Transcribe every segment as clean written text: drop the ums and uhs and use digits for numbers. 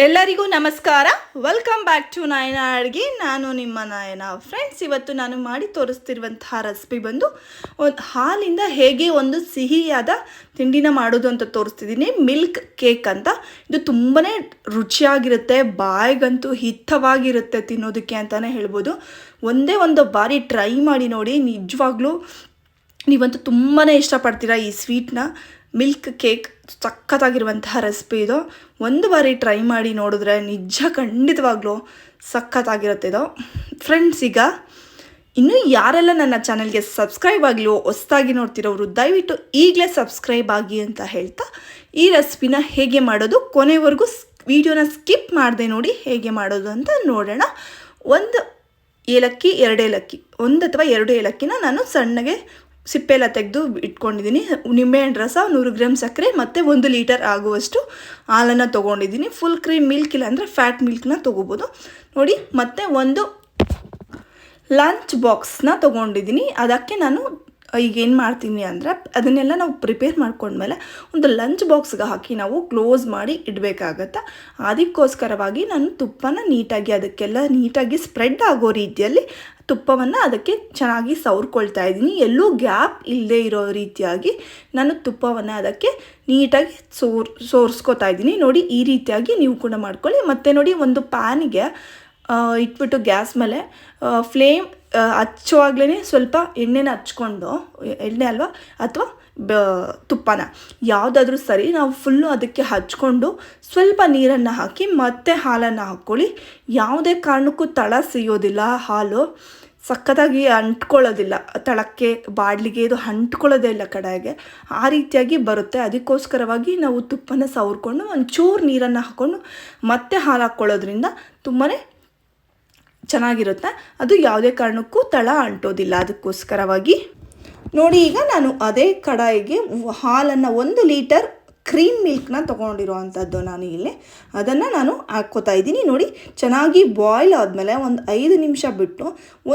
ಎಲ್ಲರಿಗೂ ನಮಸ್ಕಾರ. Welcome back to ನಯನ ಅಡುಗೆ. ನಾನು ನಿಮ್ಮ ನಯನ. ಫ್ರೆಂಡ್ಸ್, ಇವತ್ತು ನಾನು ಮಾಡಿ ತೋರಿಸ್ತಿರುವಂತಹ ರೆಸಿಪಿ ಬಂದು ಹಾಲಿಂದ ಹೇಗೆ ಒಂದು ಸಿಹಿಯಾದ ತಿಂಡಿನ ಮಾಡೋದು ಅಂತ ತೋರಿಸ್ತಿದ್ದೀನಿ. ಮಿಲ್ಕ್ ಕೇಕ್ ಅಂತ. ಇದು ತುಂಬಾ ರುಚಿಯಾಗಿರುತ್ತೆ, ಬಾಯಿಗಂತೂ ಹಿತವಾಗಿರುತ್ತೆ ತಿನ್ನೋದಕ್ಕೆ ಅಂತಲೇ ಹೇಳ್ಬೋದು. ಒಂದೇ ಒಂದು ಬಾರಿ ಟ್ರೈ ಮಾಡಿ ನೋಡಿ, ನಿಜವಾಗ್ಲೂ ನೀವಂತೂ ತುಂಬಾ ಇಷ್ಟಪಡ್ತೀರಾ ಈ ಸ್ವೀಟ್ನ. ಮಿಲ್ಕ್ ಕೇಕ್ ಸಖತ್ತಾಗಿರುವಂತಹ ರೆಸಿಪಿ ಇದು. ಒಂದು ಬಾರಿ ಟ್ರೈ ಮಾಡಿ ನೋಡಿದ್ರೆ ಖಂಡಿತವಾಗ್ಲೂ ಸಖತ್ತಾಗಿರುತ್ತೆ ಇದು. ಫ್ರೆಂಡ್ಸ್, ಈಗ ಇನ್ನೂ ಯಾರೆಲ್ಲ ನನ್ನ ಚಾನಲ್ಗೆ ಸಬ್ಸ್ಕ್ರೈಬ್ ಆಗಲಿಯೋ ಹೊಸದಾಗಿ ನೋಡ್ತಿರೋರು ದಯವಿಟ್ಟು ಈಗಲೇ ಸಬ್ಸ್ಕ್ರೈಬ್ ಆಗಿ ಅಂತ ಹೇಳ್ತಾ, ಈ ರೆಸಿಪಿನ ಹೇಗೆ ಮಾಡೋದು ಕೊನೆವರೆಗೂ ವಿಡಿಯೋನ ಸ್ಕಿಪ್ ಮಾಡದೆ ನೋಡಿ ಹೇಗೆ ಮಾಡೋದು ಅಂತ ನೋಡೋಣ. ಒಂದು ಏಲಕ್ಕಿ, 2 ಏಲಕ್ಕಿ, 1 ಅಥವಾ 2 ಏಲಕ್ಕಿನ ನಾನು ಸಣ್ಣಗೆ ಸಿಪ್ಪೆಲ್ಲ ತೆಗೆದು ಇಟ್ಕೊಂಡಿದ್ದೀನಿ. ನಿಂಬೆಹಣ್ಣು ರಸ, 100 ಗ್ರಾಮ್ ಸಕ್ಕರೆ ಮತ್ತು 1 ಲೀಟರ್ ಆಗುವಷ್ಟು ಹಾಲನ್ನು ತೊಗೊಂಡಿದ್ದೀನಿ. ಫುಲ್ ಕ್ರೀಮ್ ಮಿಲ್ಕ್ ಇಲ್ಲ ಅಂದರೆ ಫ್ಯಾಟ್ ಮಿಲ್ಕ್ನ ತೊಗೋಬೋದು ನೋಡಿ. ಮತ್ತು ಒಂದು ಲಂಚ್ ಬಾಕ್ಸ್ನ ತೊಗೊಂಡಿದ್ದೀನಿ. ಅದಕ್ಕೆ ನಾನು ಈಗ ಏನು ಮಾಡ್ತೀನಿ ಅಂದರೆ, ಅದನ್ನೆಲ್ಲ ನಾವು ಪ್ರಿಪೇರ್ ಮಾಡ್ಕೊಂಡ್ಮೇಲೆ ಒಂದು ಲಂಚ್ ಬಾಕ್ಸ್ಗೆ ಹಾಕಿ ನಾವು ಕ್ಲೋಸ್ ಮಾಡಿ ಇಡಬೇಕಾಗತ್ತೆ. ಅದಕ್ಕೋಸ್ಕರವಾಗಿ ನಾನು ತುಪ್ಪನ ನೀಟಾಗಿ ಅದಕ್ಕೆಲ್ಲ ನೀಟಾಗಿ ಸ್ಪ್ರೆಡ್ ಆಗೋ ರೀತಿಯಲ್ಲಿ ತುಪ್ಪವನ್ನು ಅದಕ್ಕೆ ಚೆನ್ನಾಗಿ ಸವರ್ಕೊಳ್ತಾ ಇದ್ದೀನಿ. ಎಲ್ಲೂ ಗ್ಯಾಪ್ ಇಲ್ಲದೆ ಇರೋ ರೀತಿಯಾಗಿ ನಾನು ತುಪ್ಪವನ್ನು ಅದಕ್ಕೆ ನೀಟಾಗಿ ಸೋರಿಸ್ಕೊತಾ ಇದ್ದೀನಿ. ನೋಡಿ, ಈ ರೀತಿಯಾಗಿ ನೀವು ಕೂಡ ಮಾಡ್ಕೊಳ್ಳಿ. ಮತ್ತು ನೋಡಿ, ಒಂದು ಪ್ಯಾನಿಗೆ ಇಟ್ಬಿಟ್ಟು ಗ್ಯಾಸ್ ಮೇಲೆ ಫ್ಲೇಮ್ ಹಚ್ಚುವಾಗಲೇ ಸ್ವಲ್ಪ ಎಣ್ಣೆನ ಹಚ್ಕೊಂಡು, ಎಣ್ಣೆ ಅಲ್ವಾ ಅಥವಾ ತುಪ್ಪನ ಯಾವುದಾದ್ರೂ ಸರಿ, ನಾವು ಫುಲ್ಲು ಅದಕ್ಕೆ ಹಚ್ಕೊಂಡು ಸ್ವಲ್ಪ ನೀರನ್ನು ಹಾಕಿ ಮತ್ತೆ ಹಾಲನ್ನು ಹಾಕ್ಕೊಳ್ಳಿ. ಯಾವುದೇ ಕಾರಣಕ್ಕೂ ತಳ ಸಿಗೋದಿಲ್ಲ. ಹಾಲು ಸಖತ್ತಾಗಿ ಅಂಟ್ಕೊಳ್ಳೋದಿಲ್ಲ ತಳಕ್ಕೆ, ಬಾಡ್ಲಿಗೆ ಇದು ಅಂಟ್ಕೊಳ್ಳೋದೇ ಇಲ್ಲ ಕಡೆಗೆ. ಆ ರೀತಿಯಾಗಿ ಬರುತ್ತೆ. ಅದಕ್ಕೋಸ್ಕರವಾಗಿ ನಾವು ತುಪ್ಪನ ಸವರ್ಕೊಂಡು ಒಂಚೂರು ನೀರನ್ನು ಹಾಕ್ಕೊಂಡು ಮತ್ತೆ ಹಾಲು ಹಾಕ್ಕೊಳ್ಳೋದ್ರಿಂದ ತುಂಬಾ ಚೆನ್ನಾಗಿರುತ್ತೆ. ಅದು ಯಾವುದೇ ಕಾರಣಕ್ಕೂ ತಳ ಅಂಟೋದಿಲ್ಲ. ಅದಕ್ಕೋಸ್ಕರವಾಗಿ ನೋಡಿ, ಈಗ ನಾನು ಅದೇ ಕಡಾಯಿಗೆ ಹಾಲನ್ನು 1 ಲೀಟರ್ ಕ್ರೀಮ್ ಮಿಲ್ಕ್ನ ತೊಗೊಂಡಿರೋ ಅಂಥದ್ದು ನಾನು ಇಲ್ಲಿ ಅದನ್ನು ನಾನು ಹಾಕ್ಕೋತಾ ಇದ್ದೀನಿ. ನೋಡಿ, ಚೆನ್ನಾಗಿ ಬಾಯ್ಲ್ ಆದಮೇಲೆ ಒಂದು 5 ನಿಮಿಷ ಬಿಟ್ಟು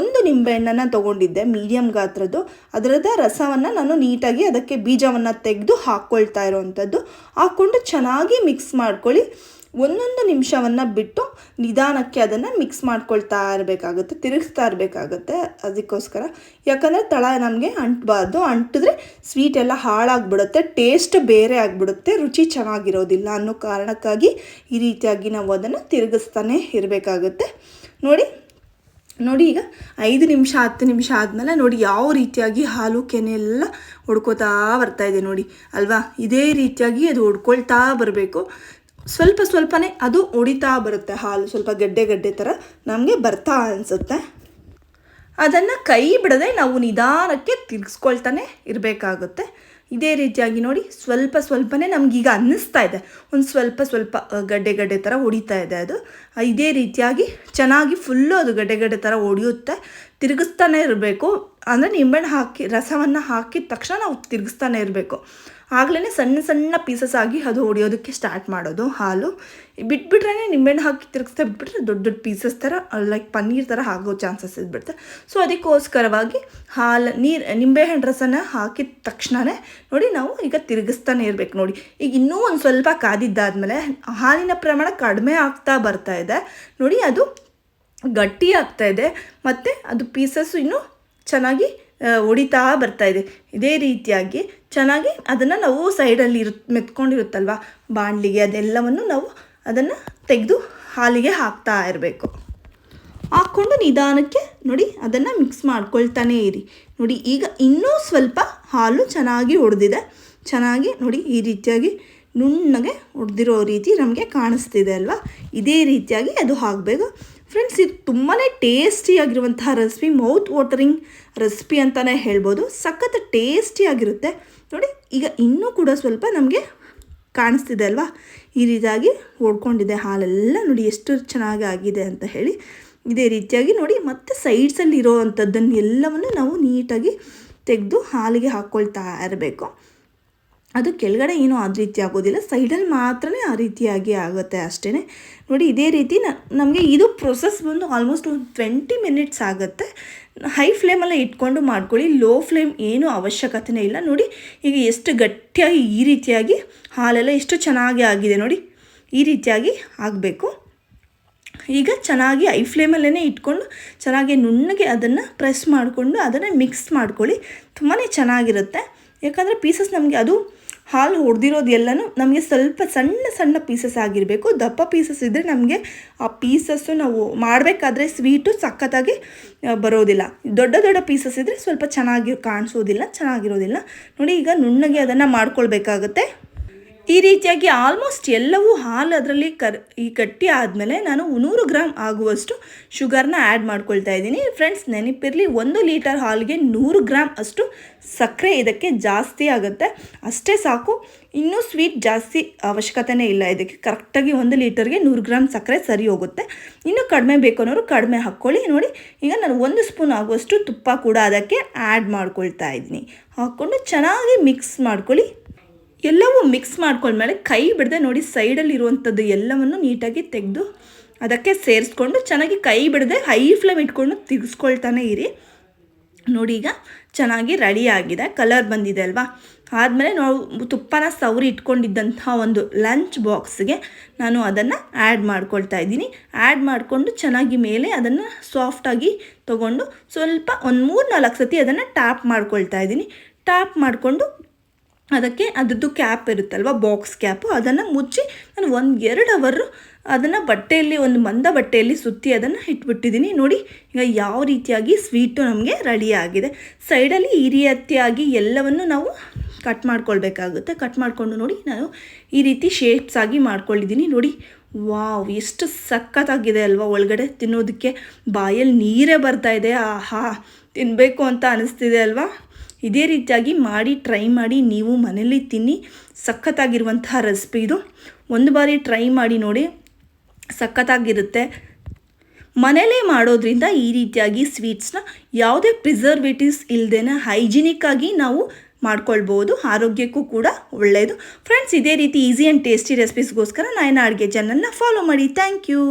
1 ನಿಂಬೆಹಣ್ಣನ್ನು ತೊಗೊಂಡಿದ್ದೆ, ಮೀಡಿಯಮ್ ಗಾತ್ರದ್ದು. ಅದರದ ರಸವನ್ನು ನಾನು ನೀಟಾಗಿ ಅದಕ್ಕೆ ಬೀಜವನ್ನು ತೆಗೆದು ಹಾಕ್ಕೊಳ್ತಾ ಇರೋವಂಥದ್ದು. ಹಾಕ್ಕೊಂಡು ಚೆನ್ನಾಗಿ ಮಿಕ್ಸ್ ಮಾಡ್ಕೊಳ್ಳಿ. 1 ನಿಮಿಷವನ್ನು ಬಿಟ್ಟು ನಿಧಾನಕ್ಕೆ ಅದನ್ನು ಮಿಕ್ಸ್ ಮಾಡ್ಕೊಳ್ತಾ ಇರಬೇಕಾಗುತ್ತೆ, ತಿರುಗಿಸ್ತಾ ಇರಬೇಕಾಗುತ್ತೆ. ಅದಕ್ಕೋಸ್ಕರ, ಯಾಕಂದರೆ ತಳ ನಮಗೆ ಅಂಟಬಾರ್ದು. ಅಂಟಿದ್ರೆ ಸ್ವೀಟ್ ಎಲ್ಲ ಹಾಳಾಗಿಬಿಡುತ್ತೆ, ಟೇಸ್ಟ್ ಬೇರೆ ಆಗಿಬಿಡುತ್ತೆ, ರುಚಿ ಚೆನ್ನಾಗಿರೋದಿಲ್ಲ ಅನ್ನೋ ಕಾರಣಕ್ಕಾಗಿ ಈ ರೀತಿಯಾಗಿ ನಾವು ಅದನ್ನು ತಿರುಗಿಸ್ತಾನೆ ಇರಬೇಕಾಗುತ್ತೆ. ನೋಡಿ ಈಗ 5 ನಿಮಿಷ 10 ನಿಮಿಷ ಆದಮೇಲೆ ನೋಡಿ ಯಾವ ರೀತಿಯಾಗಿ ಹಾಲು ಕೆನೆ ಎಲ್ಲ ಹೊಡ್ಕೋತಾ ಬರ್ತಾಯಿದೆ ನೋಡಿ ಅಲ್ವಾ. ಇದೇ ರೀತಿಯಾಗಿ ಅದು ಹೊಡ್ಕೊಳ್ತಾ ಬರಬೇಕು. ಸ್ವಲ್ಪನೇ ಅದು ಹೊಡಿತಾ ಬರುತ್ತೆ. ಹಾಲು ಸ್ವಲ್ಪ ಗಡ್ಡೆ ಥರ ನಮಗೆ ಬರ್ತಾ ಅನಿಸುತ್ತೆ. ಅದನ್ನು ಕೈ ಬಿಡದೆ ನಾವು ನಿಧಾನಕ್ಕೆ ತಿರ್ಗಿಸ್ಕೊಳ್ತಾನೆ ಇರಬೇಕಾಗುತ್ತೆ. ಇದೇ ರೀತಿಯಾಗಿ ನೋಡಿ, ಸ್ವಲ್ಪನೇ ನಮಗೀಗ ಅನ್ನಿಸ್ತಾ ಇದೆ ಒಂದು ಸ್ವಲ್ಪ ಗಡ್ಡೆ ಥರ ಹೊಡಿತಾ ಇದೆ. ಅದು ಇದೇ ರೀತಿಯಾಗಿ ಚೆನ್ನಾಗಿ ಫುಲ್ಲು ಅದು ಗಡ್ಡೆ ಥರ ಹೊಡೆಯುತ್ತೆ. ತಿರುಗಿಸ್ತಾನೆ ಇರಬೇಕು. ಅಂದರೆ ನಿಂಬೆಹಣ್ಣು ಹಾಕಿ ರಸವನ್ನು ಹಾಕಿದ ತಕ್ಷಣ ನಾವು ತಿರುಗಿಸ್ತಾನೆ ಇರಬೇಕು. ಆಗಲೇ ಸಣ್ಣ ಪೀಸಸ್ ಆಗಿ ಅದು ಹೊಡೆಯೋದಕ್ಕೆ ಸ್ಟಾರ್ಟ್ ಮಾಡೋದು. ಹಾಲು ಬಿಟ್ಬಿಟ್ರೆ, ನಿಂಬೆಹಣ್ಣು ಹಾಕಿ ತಿರುಗಿಸ್ತಾ ಬಿಟ್ಬಿಟ್ರೆ ದೊಡ್ಡ ಪೀಸಸ್ ಥರ ಲೈಕ್ ಪನ್ನೀರ್ ಥರ ಆಗೋ ಚಾನ್ಸಸ್ ಇದ್ಬಿಡುತ್ತೆ. ಸೊ ಅದಕ್ಕೋಸ್ಕರವಾಗಿ ನಿಂಬೆಹಣ್ಣು ರಸನ ಹಾಕಿದ ತಕ್ಷಣವೇ ನೋಡಿ ನಾವು ಈಗ ತಿರುಗಿಸ್ತಾನೆ ಇರಬೇಕು. ನೋಡಿ, ಈಗ ಇನ್ನೂ ಒಂದು ಸ್ವಲ್ಪ ಕಾದಿದ್ದಾದಮೇಲೆ ಹಾಲಿನ ಪ್ರಮಾಣ ಕಡಿಮೆ ಆಗ್ತಾ ಬರ್ತಾ ಇದೆ. ನೋಡಿ, ಅದು ಗಟ್ಟಿ ಆಗ್ತಾ ಇದೆ ಮತ್ತು ಅದು ಪೀಸಸ್ಸು ಇನ್ನೂ ಚೆನ್ನಾಗಿ ಹೊಡಿತಾ ಬರ್ತಾಯಿದೆ. ಇದೇ ರೀತಿಯಾಗಿ ಚೆನ್ನಾಗಿ ಅದನ್ನು ನಾವು ಸೈಡಲ್ಲಿ ಮೆತ್ಕೊಂಡಿರುತ್ತಲ್ವ ಬಾಣಲಿಗೆ, ಅದೆಲ್ಲವನ್ನು ನಾವು ಅದನ್ನು ತೆಗೆದು ಹಾಲಿಗೆ ಹಾಕ್ತಾ ಇರಬೇಕು. ಹಾಕ್ಕೊಂಡು ನಿಧಾನಕ್ಕೆ ನೋಡಿ ಅದನ್ನು ಮಿಕ್ಸ್ ಮಾಡ್ಕೊಳ್ತಾನೇ ಇರಿ. ನೋಡಿ, ಈಗ ಇನ್ನೂ ಸ್ವಲ್ಪ ಹಾಲು ಚೆನ್ನಾಗಿ ಹೊಡೆದಿದೆ. ಚೆನ್ನಾಗಿ ನೋಡಿ ಈ ರೀತಿಯಾಗಿ ನುಣ್ಣಗೆ ಹೊಡೆದಿರೋ ರೀತಿ ನಮಗೆ ಕಾಣಿಸ್ತಿದೆ ಅಲ್ವಾ. ಇದೇ ರೀತಿಯಾಗಿ ಅದು ಆಗಬೇಕು. ಫ್ರೆಂಡ್ಸ್, ಇದು ತುಂಬಾ ಟೇಸ್ಟಿಯಾಗಿರುವಂತಹ ರೆಸಿಪಿ, ಮೌತ್ ವಾಟರಿಂಗ್ ರೆಸಿಪಿ ಅಂತಲೇ ಹೇಳ್ಬೋದು. ಸಖತ್ ಟೇಸ್ಟಿಯಾಗಿರುತ್ತೆ. ನೋಡಿ, ಈಗ ಇನ್ನೂ ಕೂಡ ಸ್ವಲ್ಪ ನಮಗೆ ಕಾಣಿಸ್ತಿದೆ ಅಲ್ವಾ. ಈ ರೀತಿಯಾಗಿ ಹೊಡ್ಕೊಂಡಿದೆ ಹಾಲೆಲ್ಲ. ನೋಡಿ ಎಷ್ಟು ಚೆನ್ನಾಗಿ ಆಗಿದೆ ಅಂತ ಹೇಳಿ. ಇದೇ ರೀತಿಯಾಗಿ ನೋಡಿ, ಮತ್ತು ಸೈಡ್ಸಲ್ಲಿ ಇರೋ ಅಂಥದ್ದನ್ನು ಎಲ್ಲವನ್ನು ನಾವು ನೀಟಾಗಿ ತೆಗೆದು ಹಾಲಿಗೆ ಹಾಕ್ಕೊಳ್ತಾ ಇರಬೇಕು. ಅದು ಕೆಳಗಡೆ ಏನೂ ಆ ರೀತಿ ಆಗೋದಿಲ್ಲ, ಸೈಡಲ್ಲಿ ಮಾತ್ರ ಆ ರೀತಿಯಾಗಿ ಆಗುತ್ತೆ ಅಷ್ಟೇ. ನೋಡಿ, ಇದೇ ರೀತಿ ನಮಗೆ ಇದು ಪ್ರೊಸೆಸ್ ಬಂದು ಆಲ್ಮೋಸ್ಟ್ ಒಂದು 20 ಮಿನಿಟ್ಸ್ ಆಗುತ್ತೆ. ಹೈ ಫ್ಲೇಮಲ್ಲೇ ಇಟ್ಕೊಂಡು ಮಾಡ್ಕೊಳ್ಳಿ, ಲೋ ಫ್ಲೇಮ್ ಏನೂ ಅವಶ್ಯಕತೆಯೇ ಇಲ್ಲ. ನೋಡಿ, ಈಗ ಎಷ್ಟು ಗಟ್ಟಿಯಾಗಿ ಈ ರೀತಿಯಾಗಿ ಹಾಲೆಲ್ಲ ಎಷ್ಟು ಚೆನ್ನಾಗಿ ಆಗಿದೆ ನೋಡಿ. ಈ ರೀತಿಯಾಗಿ ಆಗಬೇಕು. ಈಗ ಚೆನ್ನಾಗಿ ಐ ಫ್ಲೇಮಲ್ಲೇ ಇಟ್ಕೊಂಡು ಚೆನ್ನಾಗಿ ನುಣ್ಣಗೆ ಅದನ್ನು ಪ್ರೆಸ್ ಮಾಡಿಕೊಂಡು ಅದನ್ನು ಮಿಕ್ಸ್ ಮಾಡ್ಕೊಳ್ಳಿ. ತುಂಬಾ ಚೆನ್ನಾಗಿರುತ್ತೆ. ಯಾಕಂದರೆ ಪೀಸಸ್ ನಮಗೆ ಅದು ಹಾಲು ಹೊಡೆದಿರೋದು ಎಲ್ಲನೂ ನಮಗೆ ಸ್ವಲ್ಪ ಸಣ್ಣ ಸಣ್ಣ ಪೀಸಸ್ ಆಗಿರಬೇಕು. ದಪ್ಪ ಪೀಸಸ್ ಇದ್ದರೆ ನಮಗೆ ಆ ಪೀಸಸ್ಸು ನಾವು ಮಾಡಬೇಕಾದ್ರೆ ಸ್ವೀಟು ಸಖತ್ತಾಗಿ ಬರೋದಿಲ್ಲ. ದೊಡ್ಡ ದೊಡ್ಡ ಪೀಸಸ್ ಇದ್ದರೆ ಸ್ವಲ್ಪ ಚೆನ್ನಾಗಿರೋದಿಲ್ಲ. ನೋಡಿ, ಈಗ ನುಣ್ಣಗೆ ಅದನ್ನು ಮಾಡ್ಕೊಳ್ಬೇಕಾಗುತ್ತೆ. ಈ ರೀತಿಯಾಗಿ ಆಲ್ಮೋಸ್ಟ್ ಎಲ್ಲವೂ ಹಾಲು ಅದರಲ್ಲಿ ಗಟ್ಟಿ ಆದಮೇಲೆ ನಾನು 100 ಗ್ರಾಮ್ ಆಗುವಷ್ಟು ಶುಗರ್ನ ಆ್ಯಡ್ ಮಾಡ್ಕೊಳ್ತಾ ಇದ್ದೀನಿ. ಫ್ರೆಂಡ್ಸ್, ನೆನಪಿರಲಿ, 1 ಲೀಟರ್ ಹಾಲಿಗೆ 100 ಗ್ರಾಮ್ ಅಷ್ಟು ಸಕ್ಕರೆ ಇದಕ್ಕೆ ಜಾಸ್ತಿ ಆಗುತ್ತೆ. ಅಷ್ಟೇ ಸಾಕು, ಇನ್ನೂ ಸ್ವೀಟ್ ಜಾಸ್ತಿ ಅವಶ್ಯಕತೆಯೇ ಇಲ್ಲ ಇದಕ್ಕೆ. ಕರೆಕ್ಟಾಗಿ 1 ಲೀಟರ್ಗೆ 100 ಗ್ರಾಮ್ ಸಕ್ಕರೆ ಸರಿ ಹೋಗುತ್ತೆ. ಇನ್ನೂ ಕಡಿಮೆ ಬೇಕು ಅನ್ನೋರು ಕಡಿಮೆ ಹಾಕ್ಕೊಳ್ಳಿ. ನೋಡಿ, ಈಗ ನಾನು 1 ಸ್ಪೂನ್ ಆಗುವಷ್ಟು ತುಪ್ಪ ಕೂಡ ಅದಕ್ಕೆ ಆ್ಯಡ್ ಮಾಡ್ಕೊಳ್ತಾ ಇದ್ದೀನಿ. ಹಾಕ್ಕೊಂಡು ಚೆನ್ನಾಗಿ ಮಿಕ್ಸ್ ಮಾಡ್ಕೊಳ್ಳಿ. ಎಲ್ಲವೂ ಮಿಕ್ಸ್ ಮಾಡ್ಕೊಂಡ್ಮೇಲೆ ಕೈ ಬಿಡದೆ ನೋಡಿ, ಸೈಡಲ್ಲಿರುವಂಥದ್ದು ಎಲ್ಲವನ್ನು ನೀಟಾಗಿ ತೆಗೆದು ಅದಕ್ಕೆ ಸೇರಿಸ್ಕೊಂಡು ಚೆನ್ನಾಗಿ ಕೈ ಬಿಡದೆ ಹೈ ಫ್ಲೇಮ್ ಇಟ್ಕೊಂಡು ತಿರ್ಗಿಸ್ಕೊಳ್ತಾನೆ ಇರಿ. ನೋಡಿ, ಈಗ ಚೆನ್ನಾಗಿ ರೆಡಿ ಆಗಿದೆ, ಕಲರ್ ಬಂದಿದೆ ಅಲ್ವಾ. ಆದಮೇಲೆ ನಾವು ತುಪ್ಪನ ಸವರಿ ಇಟ್ಕೊಂಡಿದ್ದಂಥ ಒಂದು ಲಂಚ್ ಬಾಕ್ಸ್ಗೆ ನಾನು ಅದನ್ನು ಆ್ಯಡ್ ಮಾಡ್ಕೊಳ್ತಾ ಇದ್ದೀನಿ. ಆ್ಯಡ್ ಮಾಡಿಕೊಂಡು ಚೆನ್ನಾಗಿ ಮೇಲೆ ಅದನ್ನು ಸಾಫ್ಟಾಗಿ ತೊಗೊಂಡು ಸ್ವಲ್ಪ ಒಂದು 3-4 ಸತಿ ಅದನ್ನು ಟ್ಯಾಪ್ ಮಾಡ್ಕೊಳ್ತಾ ಇದ್ದೀನಿ. ಟ್ಯಾಪ್ ಮಾಡಿಕೊಂಡು ಅದಕ್ಕೆ ಅದರದ್ದು ಕ್ಯಾಪ್ ಇರುತ್ತಲ್ವ, ಬಾಕ್ಸ್ ಕ್ಯಾಪು, ಅದನ್ನು ಮುಚ್ಚಿ ನಾನು 1-2 ಅವರು ಅದನ್ನು ಬಟ್ಟೆಯಲ್ಲಿ, ಒಂದು ಮಂದ ಬಟ್ಟೆಯಲ್ಲಿ ಸುತ್ತಿ ಅದನ್ನು ಇಟ್ಬಿಟ್ಟಿದ್ದೀನಿ. ನೋಡಿ, ಈಗ ಯಾವ ರೀತಿಯಾಗಿ ಸ್ವೀಟು ನಮಗೆ ರೆಡಿ ಆಗಿದೆ. ಸೈಡಲ್ಲಿ ಈ ರೀತಿಯಾಗಿ ಎಲ್ಲವನ್ನು ನಾವು ಕಟ್ ಮಾಡ್ಕೊಳ್ಬೇಕಾಗುತ್ತೆ. ಕಟ್ ಮಾಡಿಕೊಂಡು ನೋಡಿ, ನಾನು ಈ ರೀತಿ ಶೇಪ್ಸ್ ಆಗಿ ಮಾಡ್ಕೊಂಡಿದ್ದೀನಿ. ನೋಡಿ, ವಾವ್, ಎಷ್ಟು ಸಖತ್ತಾಗಿದೆ ಅಲ್ವಾ. ಒಳಗಡೆ ತಿನ್ನೋದಕ್ಕೆ ಬಾಯಲ್ಲಿ ನೀರೇ ಬರ್ತಾಯಿದೆ. ಆಹಾ, ತಿನ್ನಬೇಕು ಅಂತ ಅನಿಸ್ತಿದೆ ಅಲ್ವಾ. ಇದೇ ರೀತಿಯಾಗಿ ಮಾಡಿ ಟ್ರೈ ಮಾಡಿ, ನೀವು ಮನೇಲಿ ತಿನ್ನಿ. ಸಖತ್ತಾಗಿರುವಂತಹ ರೆಸಿಪಿ ಇದು. ಒಂದು ಬಾರಿ ಟ್ರೈ ಮಾಡಿ ನೋಡಿ, ಸಖತ್ತಾಗಿರುತ್ತೆ. ಮನೇಲೇ ಮಾಡೋದ್ರಿಂದ ಈ ರೀತಿಯಾಗಿ ಸ್ವೀಟ್ಸ್ನ ಯಾವುದೇ ಪ್ರಿಸರ್ವೇಟಿವ್ಸ್ ಇಲ್ಲದೇ ಹೈಜಿನಿಕ್ಕಾಗಿ ನಾವು ಮಾಡ್ಕೊಳ್ಬೋದು. ಆರೋಗ್ಯಕ್ಕೂ ಕೂಡ ಒಳ್ಳೆಯದು. ಫ್ರೆಂಡ್ಸ್, ಇದೇ ರೀತಿ ಈಸಿ ಆ್ಯಂಡ್ ಟೇಸ್ಟಿ ರೆಸಿಪೀಸ್ಗೋಸ್ಕರ ನಯನ ಅಡುಗೆ ಚಾನಲ್ನ ಫಾಲೋ ಮಾಡಿ. Thank you.